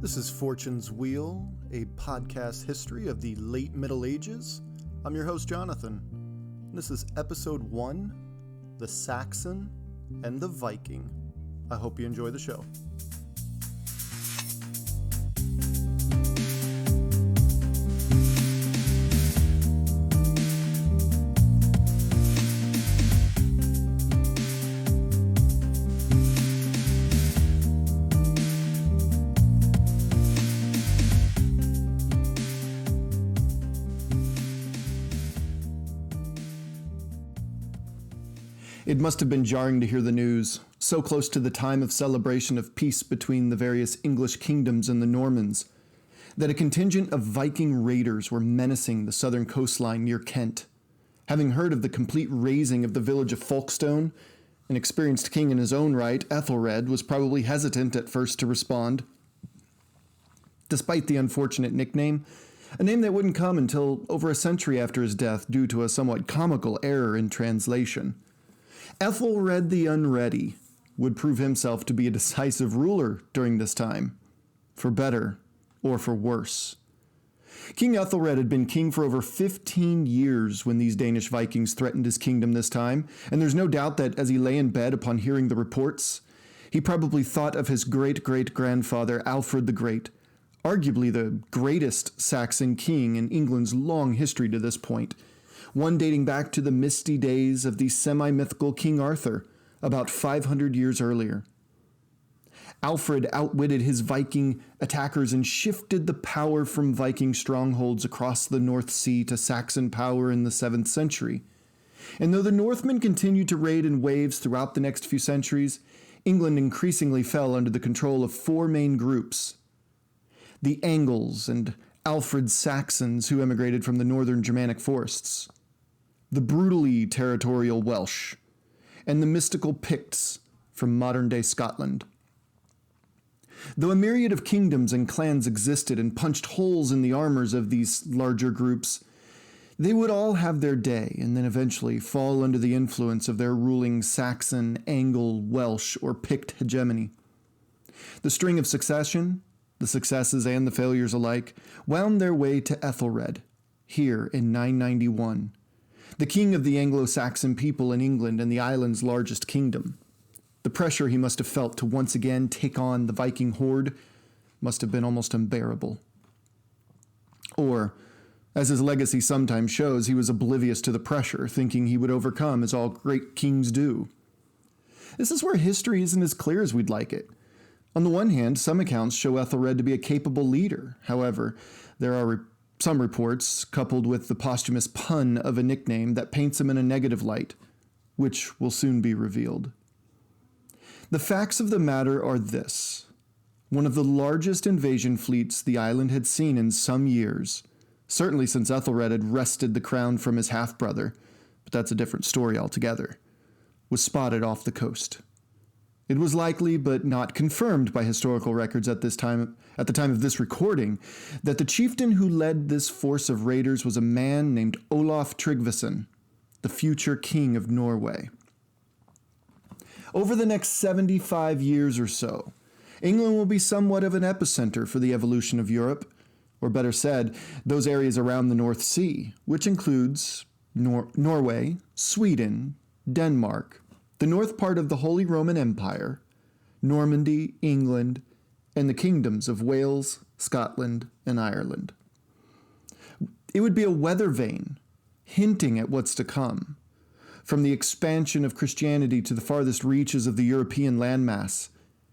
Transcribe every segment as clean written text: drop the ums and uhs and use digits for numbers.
This is Fortune's Wheel, a podcast history of the late Middle Ages. I'm your host, Jonathan. This is episode 1, The Saxon and the Viking. I hope you enjoy the show. It must have been jarring to hear the news, so close to the time of celebration of peace between the various English kingdoms and the Normans, that a contingent of Viking raiders were menacing the southern coastline near Kent. Having heard of the complete razing of the village of Folkestone, an experienced king in his own right, Ethelred, was probably hesitant at first to respond. Despite the unfortunate nickname, a name that wouldn't come until over a century after his death due to a somewhat comical error in translation. Ethelred the Unready would prove himself to be a decisive ruler during this time, for better or for worse. King Ethelred had been king for over 15 years when these Danish Vikings threatened his kingdom this time, and there's no doubt that as he lay in bed upon hearing the reports, he probably thought of his great-great-grandfather Alfred the Great, arguably the greatest Saxon king in England's long history to this point, one dating back to the misty days of the semi-mythical King Arthur, about 500 years earlier. Alfred outwitted his Viking attackers and shifted the power from Viking strongholds across the North Sea to Saxon power in the 7th century. And though the Northmen continued to raid in waves throughout the next few centuries, England increasingly fell under the control of 4 main groups: the Angles and Alfred's Saxons, who emigrated from the northern Germanic forests, the brutally territorial Welsh, and the mystical Picts from modern-day Scotland. Though a myriad of kingdoms and clans existed and punched holes in the armors of these larger groups, they would all have their day and then eventually fall under the influence of their ruling Saxon, Angle, Welsh, or Pict hegemony. The string of succession, the successes and the failures alike, wound their way to Ethelred, here in 991. The king of the Anglo-Saxon people in England and the island's largest kingdom. The pressure he must have felt to once again take on the Viking horde must have been almost unbearable. Or, as his legacy sometimes shows, he was oblivious to the pressure, thinking he would overcome as all great kings do. This is where history isn't as clear as we'd like it. On the one hand, some accounts show Ethelred to be a capable leader. However, there are some reports, coupled with the posthumous pun of a nickname, that paints him in a negative light, which will soon be revealed. The facts of the matter are this. One of the largest invasion fleets the island had seen in some years, certainly since Ethelred had wrested the crown from his half-brother, but that's a different story altogether, was spotted off the coast. It was likely, but not confirmed by historical records at the time of this recording, that the chieftain who led this force of raiders was a man named Olaf Tryggvason, the future king of Norway. Over the next 75 years or so, England will be somewhat of an epicenter for the evolution of Europe, or better said, those areas around the North Sea, which includes Norway, Sweden, Denmark, the north part of the Holy Roman Empire, Normandy, England, and the kingdoms of Wales, Scotland, and Ireland. It would be a weather vane, hinting at what's to come, from the expansion of Christianity to the farthest reaches of the European landmass,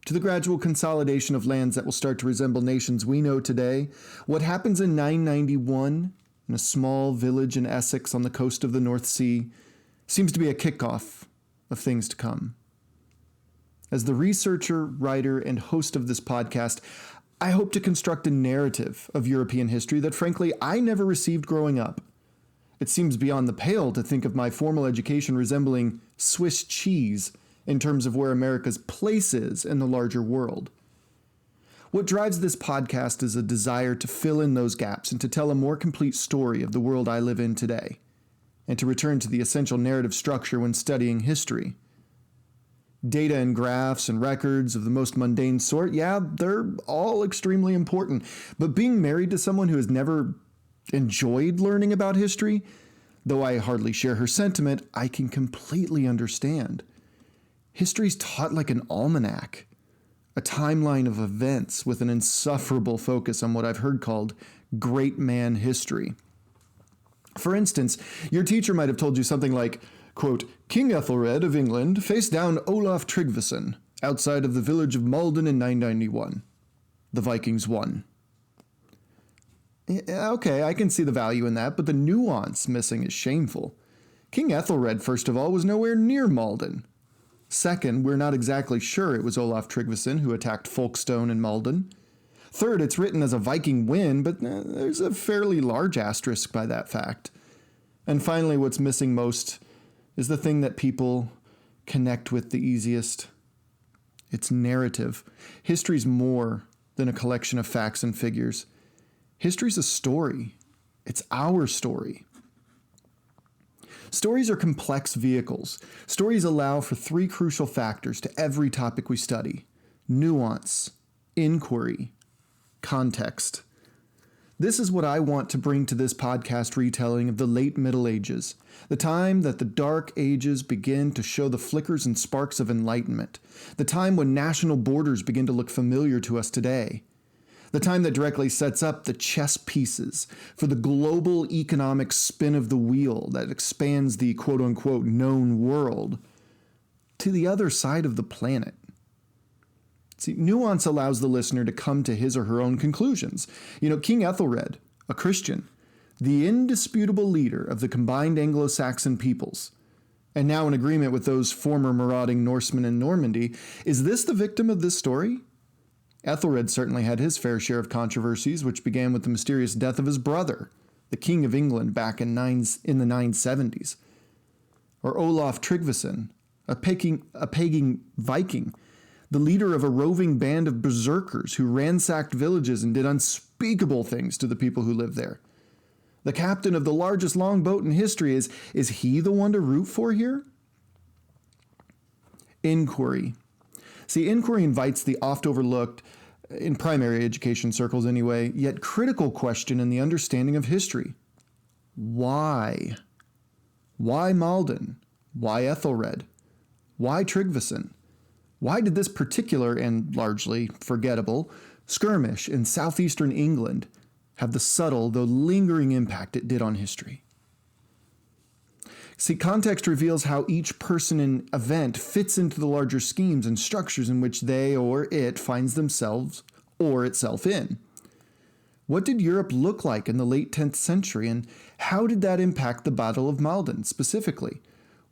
to the gradual consolidation of lands that will start to resemble nations we know today. What happens in 991 in a small village in Essex on the coast of the North Sea seems to be a kickoff of things to come. As the researcher, writer, and host of this podcast, I hope to construct a narrative of European history that, frankly, I never received growing up. It seems beyond the pale to think of my formal education resembling Swiss cheese in terms of where America's place is in the larger world. What drives this podcast is a desire to fill in those gaps and to tell a more complete story of the world I live in today, and to return to the essential narrative structure when studying history. Data and graphs and records of the most mundane sort, yeah, they're all extremely important. But being married to someone who has never enjoyed learning about history, though I hardly share her sentiment, I can completely understand. History's taught like an almanac, a timeline of events with an insufferable focus on what I've heard called great man history. For instance, your teacher might have told you something like, quote, King Ethelred of England faced down Olaf Tryggvason outside of the village of Malden in 991. The Vikings won. Okay, I can see the value in that, but the nuance missing is shameful. King Ethelred, first of all, was nowhere near Malden. Second, we're not exactly sure it was Olaf Tryggvason who attacked Folkestone and Malden. Third, it's written as a Viking win, but there's a fairly large asterisk by that fact. And finally, what's missing most is the thing that people connect with the easiest. It's narrative. History's more than a collection of facts and figures. History's a story. It's our story. Stories are complex vehicles. Stories allow for three crucial factors to every topic we study: nuance, inquiry, context. This is what I want to bring to this podcast retelling of the late Middle Ages, the time that the Dark Ages begin to show the flickers and sparks of enlightenment, the time when national borders begin to look familiar to us today, the time that directly sets up the chess pieces for the global economic spin of the wheel that expands the quote-unquote known world to the other side of the planet. See, nuance allows the listener to come to his or her own conclusions. King Ethelred, a Christian, the indisputable leader of the combined Anglo-Saxon peoples, and now in agreement with those former marauding Norsemen in Normandy, is this the victim of this story? Ethelred certainly had his fair share of controversies, which began with the mysterious death of his brother, the King of England, back in the 970s. Or Olaf Tryggvason, a pagan Viking, the leader of a roving band of berserkers who ransacked villages and did unspeakable things to the people who lived there. The captain of the largest longboat in history, is he the one to root for here? Inquiry. See, inquiry invites the oft overlooked, in primary education circles anyway, yet critical question in the understanding of history. Why? Why Malden? Why Ethelred? Why Tryggvason? Why did this particular and largely forgettable skirmish in southeastern England have the subtle though lingering impact it did on history? See, context reveals how each person and event fits into the larger schemes and structures in which they or it finds themselves or itself in. What did Europe look like in the late 10th century, and how did that impact the Battle of Malden specifically?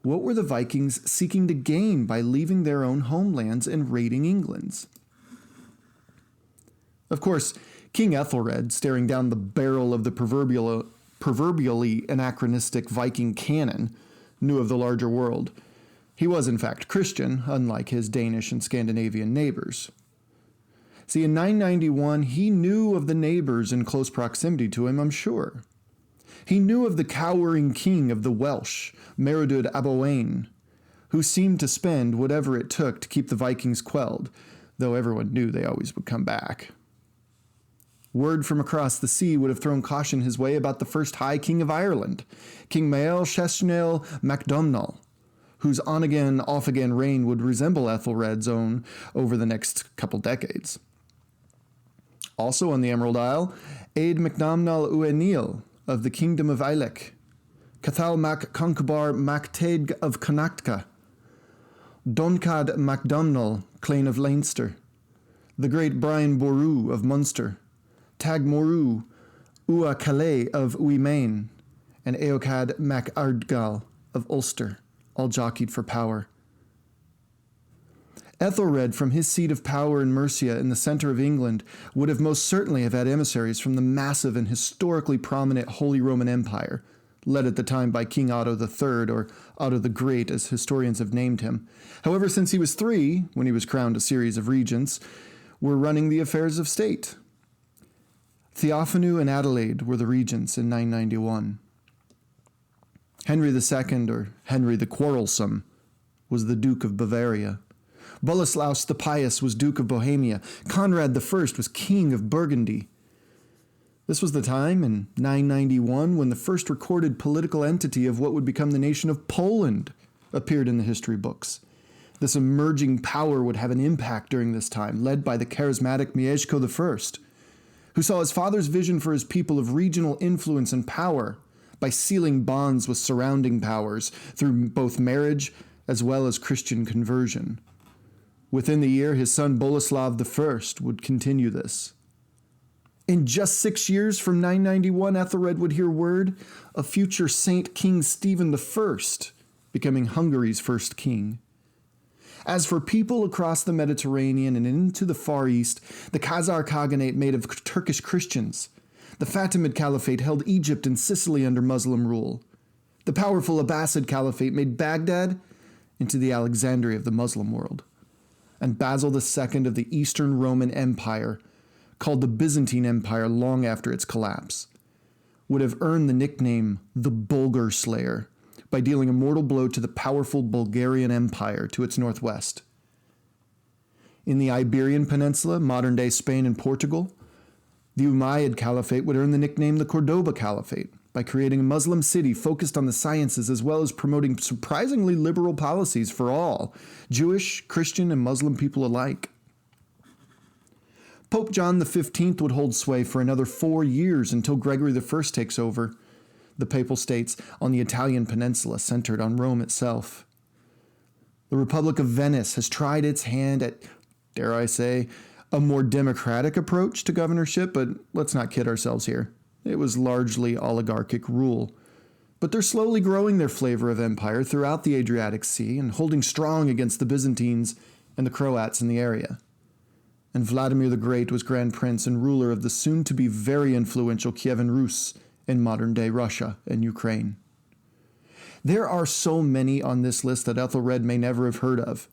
What were the Vikings seeking to gain by leaving their own homelands and raiding England's? Of course, King Ethelred, staring down the barrel of the proverbially anachronistic Viking canon, knew of the larger world. He was, in fact, Christian, unlike his Danish and Scandinavian neighbors. See, in 991, he knew of the neighbors in close proximity to him, I'm sure. He knew of the cowering king of the Welsh, Merodud ab Owain, who seemed to spend whatever it took to keep the Vikings quelled, though everyone knew they always would come back. Word from across the sea would have thrown caution his way about the first High King of Ireland, King Mael Sheshnel MacDumnall, whose on-again, off-again reign would resemble Ethelred's own over the next couple decades. Also on the Emerald Isle, Aed MacDumnall Uenil of the Kingdom of Ailech, Cathal Mac Concobar Mac Taig of Connachta, Doncad MacDumnall, Clane of Leinster, the great Brian Boru of Munster, Tag Moru, Ua Calais of Uimain, and Eocad Mac Ardgal of Ulster, all jockeyed for power. Ethelred, from his seat of power in Mercia in the center of England, would have most certainly have had emissaries from the massive and historically prominent Holy Roman Empire, led at the time by King Otto III, or Otto the Great, as historians have named him. However, since he was 3, when he was crowned a series of regents, were running the affairs of state. Theophanu and Adelaide were the regents in 991. Henry II, or Henry the Quarrelsome, was the Duke of Bavaria. Boleslaus the Pious was Duke of Bohemia. Conrad I was King of Burgundy. This was the time, in 991, when the first recorded political entity of what would become the nation of Poland appeared in the history books. This emerging power would have an impact during this time, led by the charismatic Mieszko I, who saw his father's vision for his people of regional influence and power by sealing bonds with surrounding powers through both marriage as well as Christian conversion. Within the year, his son Boleslav I would continue this. In just 6 years from 991, Ethelred would hear word of future Saint King Stephen I becoming Hungary's first king. As for people across the Mediterranean and into the Far East, the Khazar Khaganate made of Turkish Christians. The Fatimid Caliphate held Egypt and Sicily under Muslim rule. The powerful Abbasid Caliphate made Baghdad into the Alexandria of the Muslim world. And Basil II of the Eastern Roman Empire, called the Byzantine Empire long after its collapse, would have earned the nickname the Bulgar Slayer by dealing a mortal blow to the powerful Bulgarian Empire to its northwest. In the Iberian Peninsula, modern-day Spain and Portugal, the Umayyad Caliphate would earn the nickname the Cordoba Caliphate by creating a Muslim city focused on the sciences as well as promoting surprisingly liberal policies for all, Jewish, Christian, and Muslim people alike. Pope John XV would hold sway for another 4 years until Gregory I takes over the Papal States on the Italian peninsula, centered on Rome itself. The Republic of Venice has tried its hand at, dare I say, a more democratic approach to governorship, but let's not kid ourselves here. It was largely oligarchic rule. But they're slowly growing their flavor of empire throughout the Adriatic Sea and holding strong against the Byzantines and the Croats in the area. And Vladimir the Great was Grand Prince and ruler of the soon-to-be very influential Kievan Rus in modern-day Russia and Ukraine. There are so many on this list that Ethelred may never have heard of,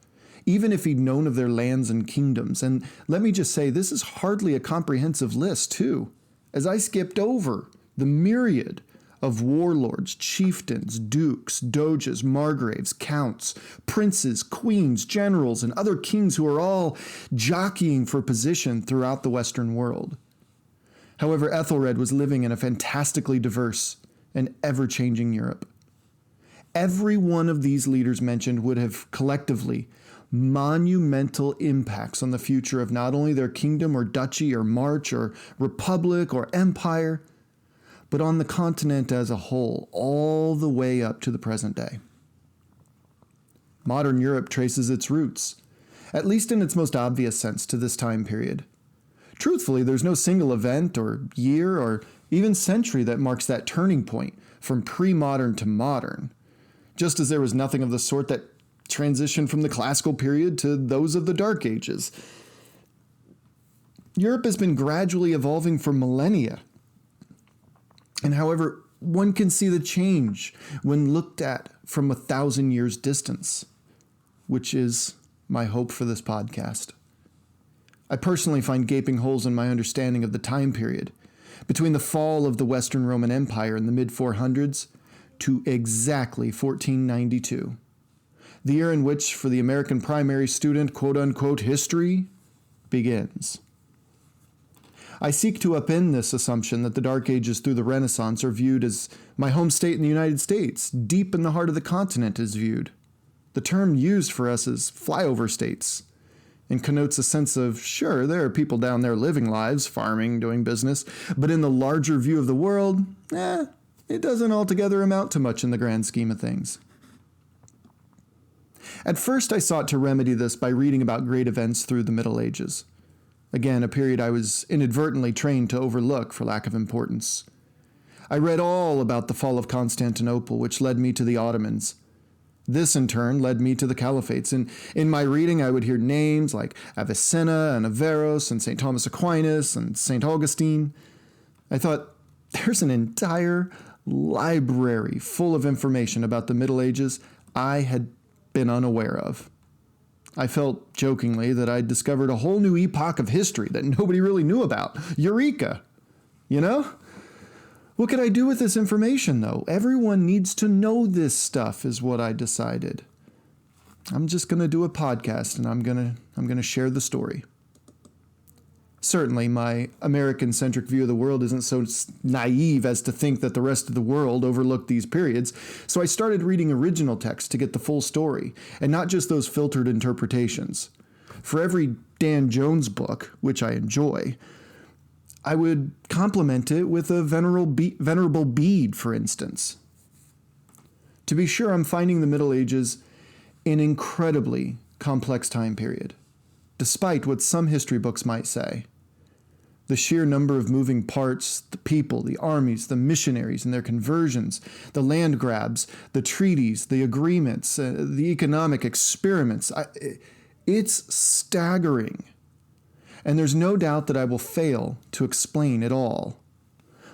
even if he'd known of their lands and kingdoms. And let me just say, this is hardly a comprehensive list, too, as I skipped over the myriad of warlords, chieftains, dukes, doges, margraves, counts, princes, queens, generals, and other kings who are all jockeying for position throughout the Western world. However, Ethelred was living in a fantastically diverse and ever-changing Europe. Every one of these leaders mentioned would have collectively monumental impacts on the future of not only their kingdom or duchy or march or republic or empire, but on the continent as a whole, all the way up to the present day. Modern Europe traces its roots, at least in its most obvious sense, to this time period. Truthfully, there's no single event or year or even century that marks that turning point from pre-modern to modern, just as there was nothing of the sort that transitioned from the classical period to those of the Dark Ages. Europe has been gradually evolving for millennia. And however, one can see the change when looked at from 1,000 years distance, which is my hope for this podcast. I personally find gaping holes in my understanding of the time period between the fall of the Western Roman Empire in the mid-400s to exactly 1492, the year in which, for the American primary student, quote-unquote, history begins. I seek to upend this assumption that the Dark Ages through the Renaissance are viewed as my home state in the United States, deep in the heart of the continent, is viewed. The term used for us is flyover states, and connotes a sense of, sure, there are people down there living lives, farming, doing business, but in the larger view of the world, it doesn't altogether amount to much in the grand scheme of things. At first, I sought to remedy this by reading about great events through the Middle Ages. Again, a period I was inadvertently trained to overlook for lack of importance. I read all about the fall of Constantinople, which led me to the Ottomans. This, in turn, led me to the caliphates, and in my reading I would hear names like Avicenna and Averroes and St. Thomas Aquinas and St. Augustine. I thought, there's an entire library full of information about the Middle Ages I had been unaware of. I felt jokingly that I'd discovered a whole new epoch of history that nobody really knew about. Eureka! You know? What could I do with this information, though? Everyone needs to know this stuff, is what I decided. I'm just going to do a podcast and I'm going to share the story. Certainly, my American-centric view of the world isn't so naive as to think that the rest of the world overlooked these periods, so I started reading original text to get the full story, and not just those filtered interpretations. For every Dan Jones book, which I enjoy, I would complement it with a venerable bead, for instance. To be sure, I'm finding the Middle Ages an incredibly complex time period, despite what some history books might say. The sheer number of moving parts, the people, the armies, the missionaries and their conversions, the land grabs, the treaties, the agreements, the economic experiments, it's staggering. And there's no doubt that I will fail to explain it all.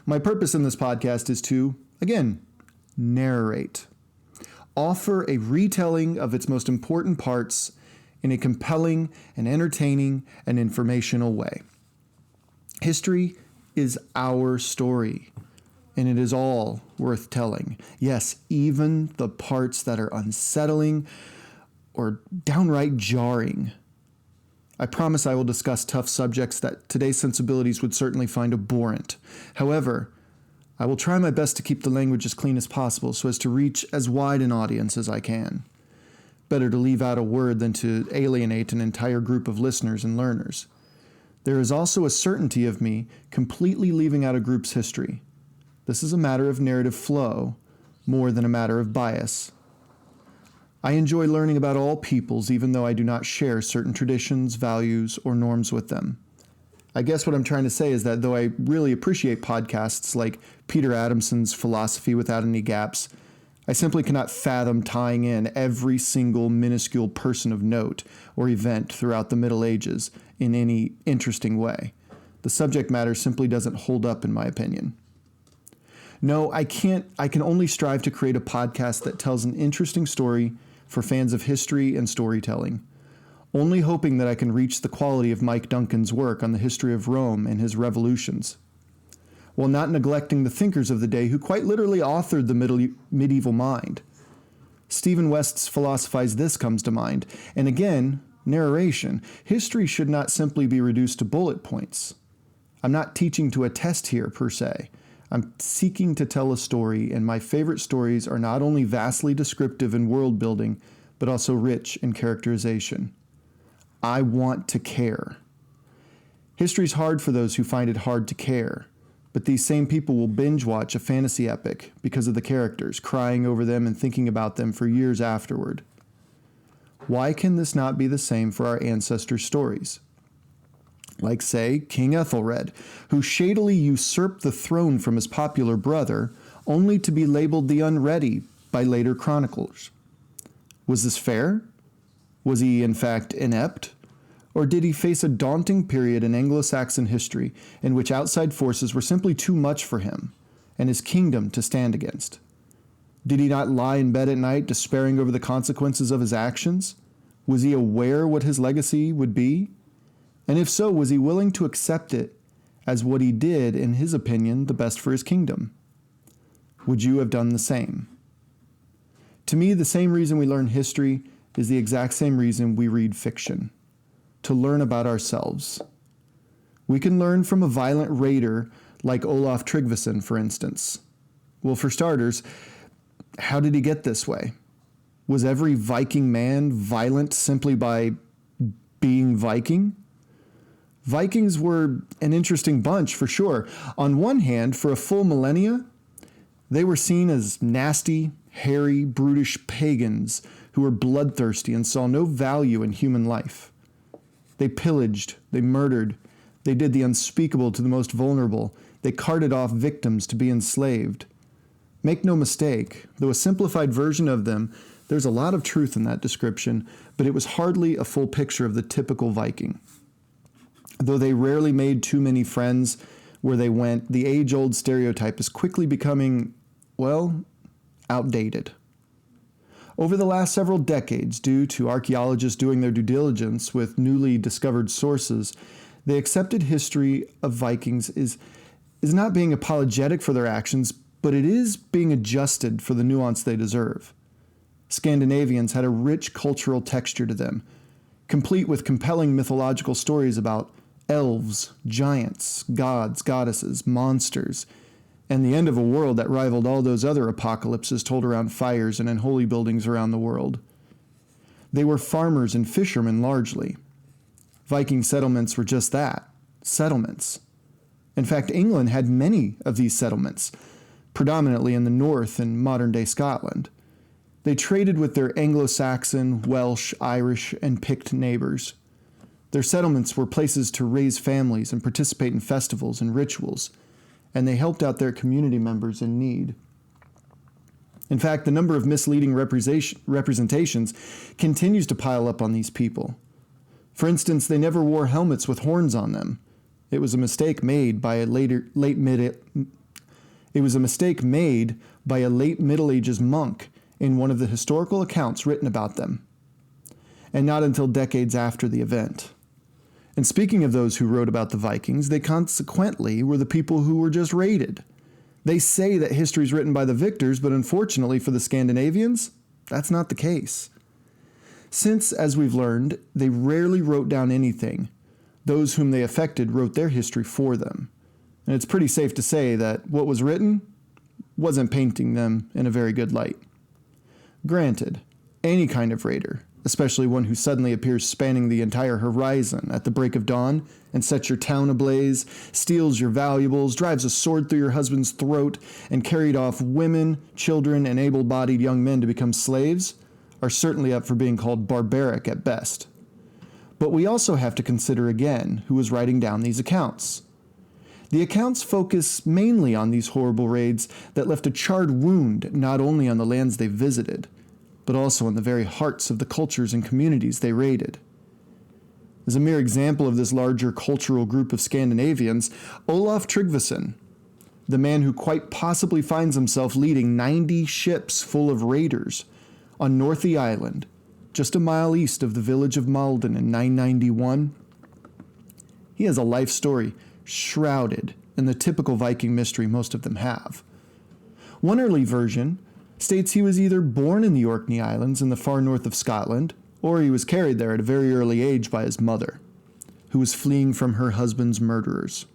My purpose in this podcast is to, again, narrate. Offer a retelling of its most important parts in a compelling and entertaining and informational way. History is our story, and it is all worth telling. Yes, even the parts that are unsettling or downright jarring. I promise I will discuss tough subjects that today's sensibilities would certainly find abhorrent. However, I will try my best to keep the language as clean as possible so as to reach as wide an audience as I can. Better to leave out a word than to alienate an entire group of listeners and learners. There is also a certainty of me completely leaving out a group's history. This is a matter of narrative flow, more than a matter of bias. I enjoy learning about all peoples, even though I do not share certain traditions, values, or norms with them. I guess what I'm trying to say is that though I really appreciate podcasts like Peter Adamson's Philosophy Without Any Gaps, I simply cannot fathom tying in every single minuscule person of note or event throughout the Middle Ages in any interesting way. The subject matter simply doesn't hold up in my opinion. No, I can only strive to create a podcast that tells an interesting story for fans of history and storytelling, only hoping that I can reach the quality of Mike Duncan's work on the history of Rome and his revolutions, while not neglecting the thinkers of the day who quite literally authored the medieval mind. Stephen West's Philosophize This comes to mind, and again, narration. History should not simply be reduced to bullet points. I'm not teaching to a test here, per se. I'm seeking to tell a story, and my favorite stories are not only vastly descriptive in world building, but also rich in characterization. I want to care. History's hard for those who find it hard to care, but these same people will binge watch a fantasy epic because of the characters, crying over them and thinking about them for years afterward. Why can this not be the same for our ancestors' stories? Like, say, King Ethelred, who shadily usurped the throne from his popular brother, only to be labeled the unready by later chroniclers. Was this fair? Was he, in fact, inept? Or did he face a daunting period in Anglo-Saxon history in which outside forces were simply too much for him and his kingdom to stand against? Did he not lie in bed at night despairing over the consequences of his actions? Was he aware what his legacy would be? And if so, was he willing to accept it as what he did, in his opinion, the best for his kingdom? Would you have done the same? To me, the same reason we learn history is the exact same reason we read fiction: to learn about ourselves. We can learn from a violent raider like Olaf Tryggvason, for instance. Well, for starters, how did he get this way? Was every Viking man violent simply by being Viking? Vikings were an interesting bunch, for sure. On one hand, for a full millennia, they were seen as nasty, hairy, brutish pagans who were bloodthirsty and saw no value in human life. They pillaged, they murdered, they did the unspeakable to the most vulnerable, they carted off victims to be enslaved. Make no mistake, though a simplified version of them, there's a lot of truth in that description, but it was hardly a full picture of the typical Viking. Though they rarely made too many friends where they went, the age-old stereotype is quickly becoming, well, outdated. Over the last several decades, due to archaeologists doing their due diligence with newly discovered sources, the accepted history of Vikings is not being apologetic for their actions, but it is being adjusted for the nuance they deserve. Scandinavians had a rich cultural texture to them, complete with compelling mythological stories about elves, giants, gods, goddesses, monsters, and the end of a world that rivaled all those other apocalypses told around fires and in holy buildings around the world. They were farmers and fishermen largely. Viking settlements were just that, settlements. In fact, England had many of these settlements, predominantly in the north and modern-day Scotland. They traded with their Anglo-Saxon, Welsh, Irish, and Pict neighbors. Their settlements were places to raise families and participate in festivals and rituals, and they helped out their community members in need. In fact, the number of misleading representations continues to pile up on these people. For instance, they never wore helmets with horns on them. It was a mistake made by a late Middle Ages monk in one of the historical accounts written about them, and not until decades after the event. And speaking of those who wrote about the Vikings, they consequently were the people who were just raided. They say that history is written by the victors, but unfortunately for the Scandinavians, that's not the case. Since, as we've learned, they rarely wrote down anything, those whom they affected wrote their history for them. And it's pretty safe to say that what was written wasn't painting them in a very good light. Granted, any kind of raider, especially one who suddenly appears spanning the entire horizon at the break of dawn and sets your town ablaze, steals your valuables, drives a sword through your husband's throat, and carried off women, children, and able-bodied young men to become slaves, are certainly up for being called barbaric at best. But we also have to consider again who was writing down these accounts. The accounts focus mainly on these horrible raids that left a charred wound not only on the lands they visited, but also in the very hearts of the cultures and communities they raided. As a mere example of this larger cultural group of Scandinavians, Olaf Tryggvason, the man who quite possibly finds himself leading 90 ships full of raiders on Northey Island, just a mile east of the village of Malden in 991, he has a life story shrouded in the typical Viking mystery most of them have. One early version states he was either born in the Orkney Islands in the far north of Scotland, or he was carried there at a very early age by his mother, who was fleeing from her husband's murderers.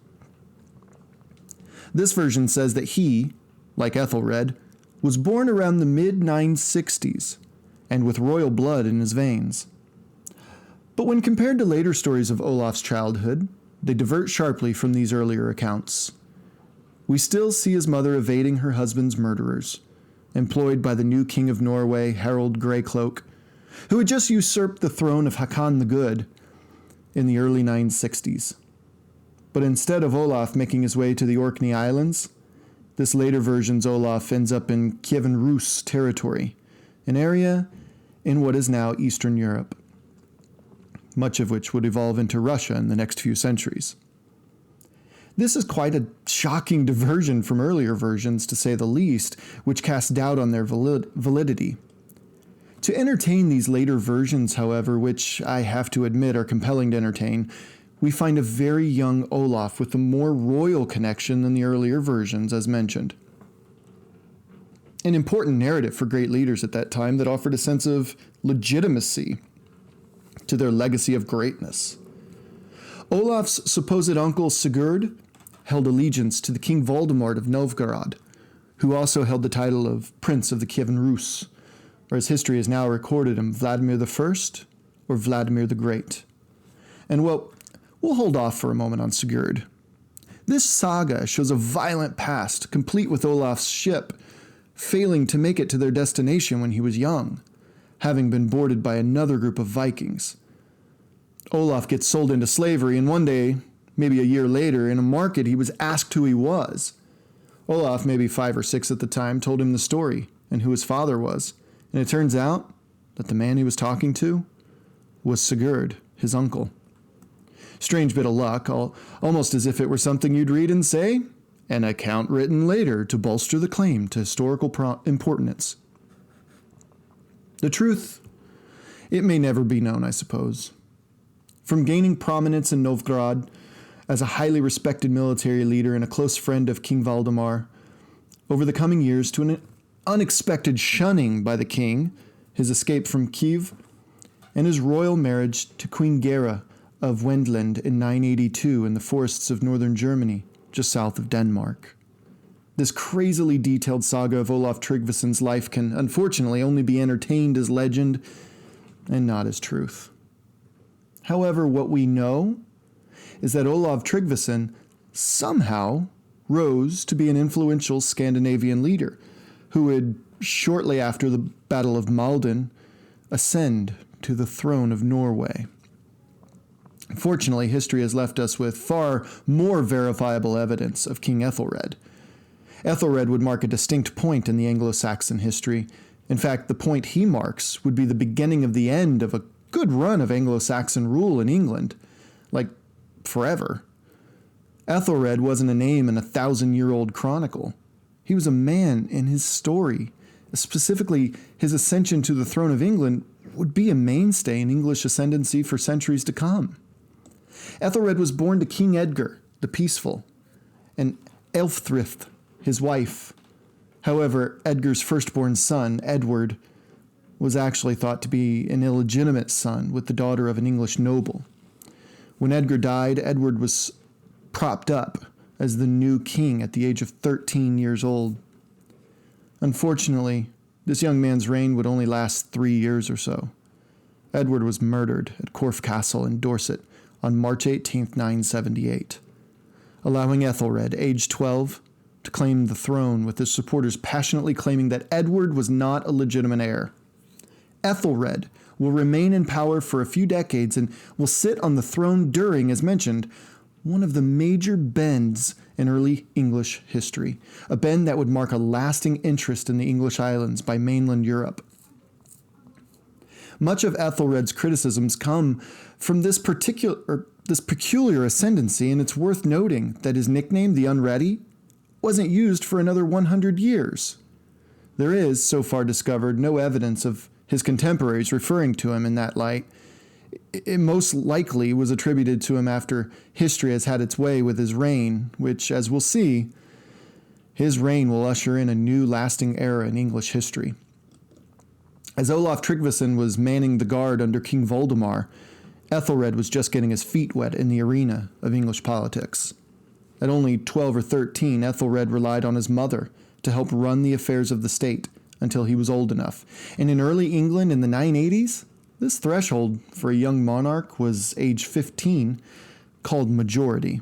This version says that he, like Ethelred, was born around the mid-960s, and with royal blood in his veins. But when compared to later stories of Olaf's childhood, they divert sharply from these earlier accounts. We still see his mother evading her husband's murderers, employed by the new king of Norway, Harald Greycloak, who had just usurped the throne of Hakon the Good in the early 960s. But instead of Olaf making his way to the Orkney Islands, this later version's Olaf ends up in Kievan Rus territory, an area in what is now Eastern Europe, much of which would evolve into Russia in the next few centuries. This is quite a shocking diversion from earlier versions, to say the least, which cast doubt on their validity. To entertain these later versions, however, which I have to admit are compelling to entertain, we find a very young Olaf with a more royal connection than the earlier versions, as mentioned. An important narrative for great leaders at that time that offered a sense of legitimacy to their legacy of greatness. Olaf's supposed uncle Sigurd held allegiance to the King Valdemar of Novgorod, who also held the title of Prince of the Kievan Rus, or as history has now recorded him, Vladimir I or Vladimir the Great. And well, we'll hold off for a moment on Sigurd. This saga shows a violent past, complete with Olaf's ship failing to make it to their destination when he was young, having been boarded by another group of Vikings. Olaf gets sold into slavery, and one day, maybe a year later, in a market, he was asked who he was. Olaf, maybe 5 or 6 at the time, told him the story and who his father was. And it turns out that the man he was talking to was Sigurd, his uncle. Strange bit of luck, almost as if it were something you'd read and say, an account written later to bolster the claim to historical importance. The truth, it may never be known, I suppose. From gaining prominence in Novgorod as a highly respected military leader and a close friend of King Valdemar, over the coming years to an unexpected shunning by the king, his escape from Kiev, and his royal marriage to Queen Gera of Wendland in 982 in the forests of northern Germany, just south of Denmark. This crazily detailed saga of Olaf Tryggvason's life can unfortunately only be entertained as legend and not as truth. However, what we know is that Olaf Tryggvason somehow rose to be an influential Scandinavian leader who would, shortly after the Battle of Malden, ascend to the throne of Norway. Fortunately, history has left us with far more verifiable evidence of King Ethelred. Ethelred would mark a distinct point in the Anglo-Saxon history. In fact, the point he marks would be the beginning of the end of a good run of Anglo-Saxon rule in England, like forever. Ethelred wasn't a name in a 1,000-year-old chronicle. He was a man, and his story, specifically his ascension to the throne of England, would be a mainstay in English ascendancy for centuries to come. Ethelred was born to King Edgar, the Peaceful, and Elfthryth, his wife. However, Edgar's firstborn son, Edward, was actually thought to be an illegitimate son with the daughter of an English noble. When Edgar died, Edward was propped up as the new king at the age of 13 years old. Unfortunately, this young man's reign would only last 3 years or so. Edward was murdered at Corfe Castle in Dorset on March 18, 978, allowing Ethelred, aged 12, to claim the throne, with his supporters passionately claiming that Edward was not a legitimate heir. Ethelred will remain in power for a few decades and will sit on the throne during, as mentioned, one of the major bends in early English history, a bend that would mark a lasting interest in the English islands by mainland Europe. Much of Ethelred's criticisms come from this peculiar ascendancy, and it's worth noting that his nickname, the Unready, wasn't used for another 100 years. There is, so far discovered, no evidence of his contemporaries referring to him in that light. It most likely was attributed to him after history has had its way with his reign, which, as we'll see, his reign will usher in a new lasting era in English history. As Olaf Tryggvason was manning the guard under King Voldemar, Ethelred was just getting his feet wet in the arena of English politics. At only 12 or 13, Ethelred relied on his mother to help run the affairs of the state until he was old enough. And in early England in the 980s, this threshold for a young monarch was age 15, called majority.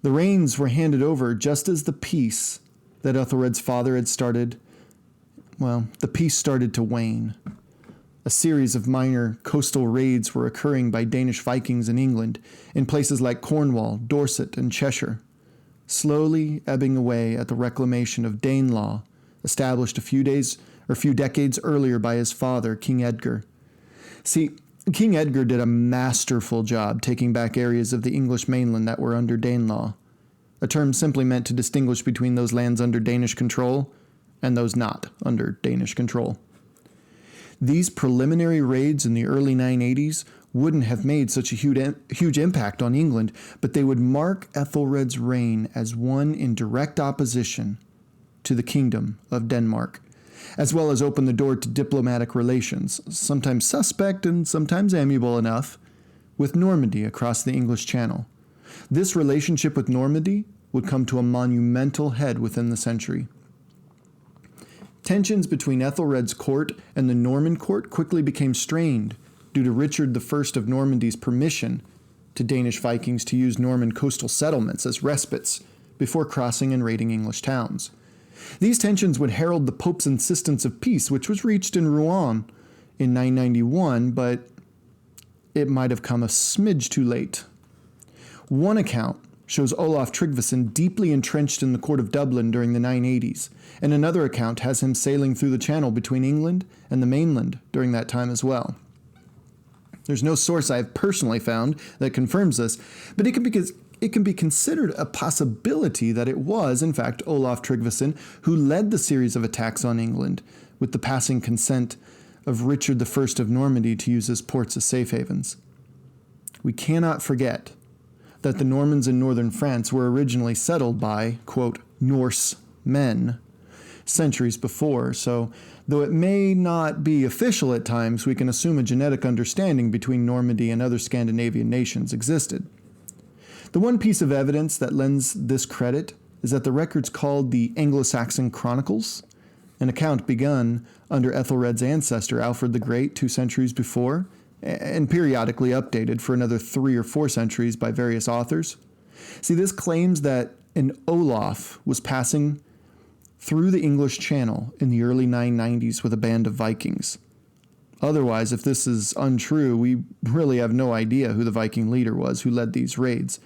The reins were handed over just as the peace that Ethelred's father had started, the peace started to wane. A series of minor coastal raids were occurring by Danish Vikings in England, in places like Cornwall, Dorset, and Cheshire, slowly ebbing away at the reclamation of Danelaw, established a few decades earlier by his father, King Edgar. See, King Edgar did a masterful job taking back areas of the English mainland that were under Danelaw, a term simply meant to distinguish between those lands under Danish control and those not under Danish control. These preliminary raids in the early 980s wouldn't have made such a huge impact on England, but they would mark Ethelred's reign as one in direct opposition to the Kingdom of Denmark, as well as open the door to diplomatic relations, sometimes suspect and sometimes amiable enough, with Normandy across the English Channel. This relationship with Normandy would come to a monumental head within the century. Tensions between Ethelred's court and the Norman court quickly became strained due to Richard I of Normandy's permission to Danish Vikings to use Norman coastal settlements as respites before crossing and raiding English towns. These tensions would herald the Pope's insistence of peace, which was reached in Rouen in 991, but it might have come a smidge too late. One account shows Olaf Tryggvason deeply entrenched in the court of Dublin during the 980s, and another account has him sailing through the Channel between England and the mainland during that time as well. There's no source I have personally found that confirms this, but it can be considered a possibility that it was, in fact, Olaf Tryggvason who led the series of attacks on England, with the passing consent of Richard I of Normandy to use his ports as safe havens. We cannot forget that the Normans in northern France were originally settled by, quote, Norse men, centuries before, so though it may not be official at times, we can assume a genetic understanding between Normandy and other Scandinavian nations existed. The one piece of evidence that lends this credit is that the records called the Anglo-Saxon Chronicles, an account begun under Ethelred's ancestor Alfred the Great 2 centuries before, and periodically updated for another 3 or 4 centuries by various authors. See, this claims that an Olaf was passing through the English Channel in the early 990s with a band of Vikings. Otherwise, if this is untrue, we really have no idea who the Viking leader was who led these raids.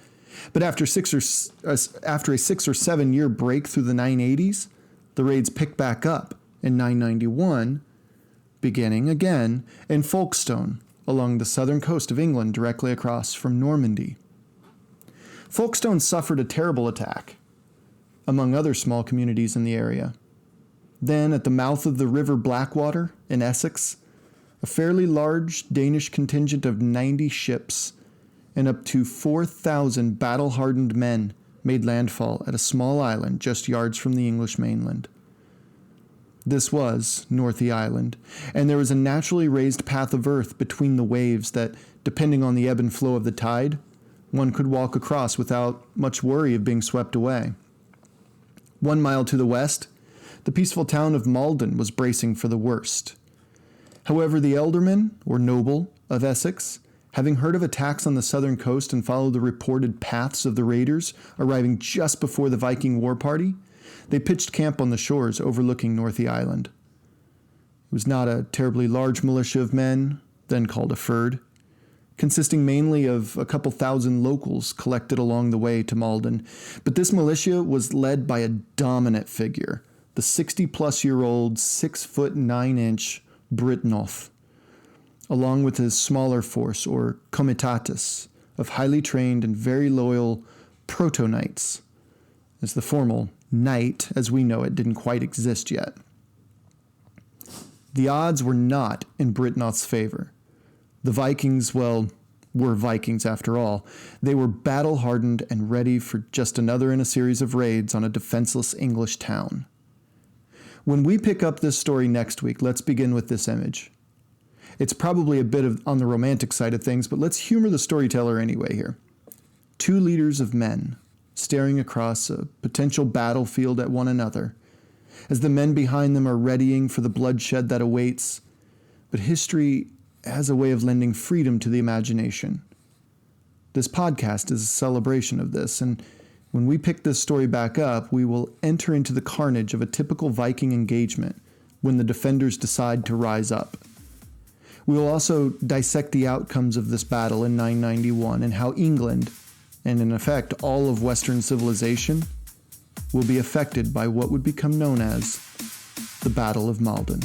But after a 6 or 7 year break through the 980s, the raids picked back up in 991, beginning again in Folkestone along the southern coast of England directly across from Normandy. Folkestone suffered a terrible attack, among other small communities in the area. Then, at the mouth of the River Blackwater in Essex, a fairly large Danish contingent of 90 ships and up to 4,000 battle-hardened men made landfall at a small island just yards from the English mainland. This was Northey Island, and there was a naturally raised path of earth between the waves that, depending on the ebb and flow of the tide, one could walk across without much worry of being swept away. 1 mile to the west, the peaceful town of Malden was bracing for the worst. However, the ealdorman, or noble, of Essex, having heard of attacks on the southern coast and followed the reported paths of the raiders arriving just before the Viking war party, they pitched camp on the shores overlooking Northey Island. It was not a terribly large militia of men, then called a fyrd, consisting mainly of a couple thousand locals collected along the way to Malden, but this militia was led by a dominant figure, the 60-plus-year-old, 6'9" Britnoth, along with his smaller force, or comitatus, of highly trained and very loyal proto-knights, as the formal knight, as we know it, didn't quite exist yet. The odds were not in Britnoth's favor. The Vikings, well, were Vikings after all. They were battle-hardened and ready for just another in a series of raids on a defenseless English town. When we pick up this story next week, let's begin with this image. It's probably a bit on the romantic side of things, but let's humor the storyteller anyway here. 2 leaders of men staring across a potential battlefield at one another, as the men behind them are readying for the bloodshed that awaits. But history has a way of lending freedom to the imagination. This podcast is a celebration of this, and when we pick this story back up, we will enter into the carnage of a typical Viking engagement when the defenders decide to rise up. We will also dissect the outcomes of this battle in 991 and how England, and in effect all of Western civilization, will be affected by what would become known as the Battle of Malden.